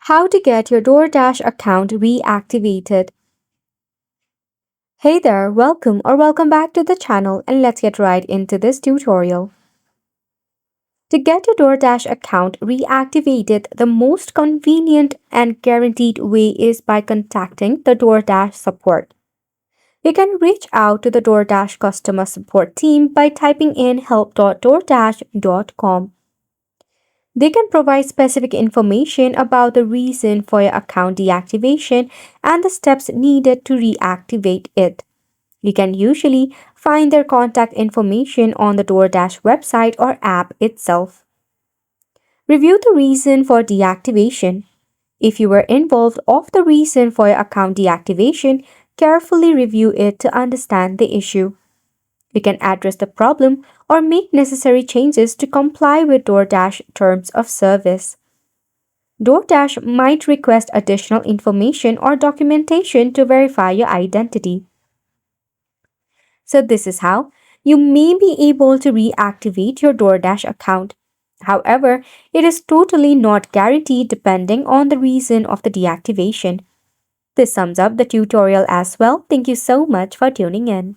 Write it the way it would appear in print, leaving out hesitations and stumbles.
How to get your DoorDash account reactivated. Hey there, welcome back to the channel, and let's get right into this tutorial. To get your DoorDash account reactivated, the most convenient and guaranteed way is by contacting the DoorDash support. You can reach out to the DoorDash customer support team by typing in help.doordash.com. They can provide specific information about the reason for your account deactivation and the steps needed to reactivate it. You can usually find their contact information on the DoorDash website or app itself. Review the reason for deactivation. If you were involved of the reason for your account deactivation, carefully review it to understand the issue. You can address the problem or make necessary changes to comply with DoorDash terms of service. DoorDash might request additional information or documentation to verify your identity. So, this is how you may be able to reactivate your DoorDash account. However, it is totally not guaranteed depending on the reason of the deactivation. This sums up the tutorial as well. Thank you so much for tuning in.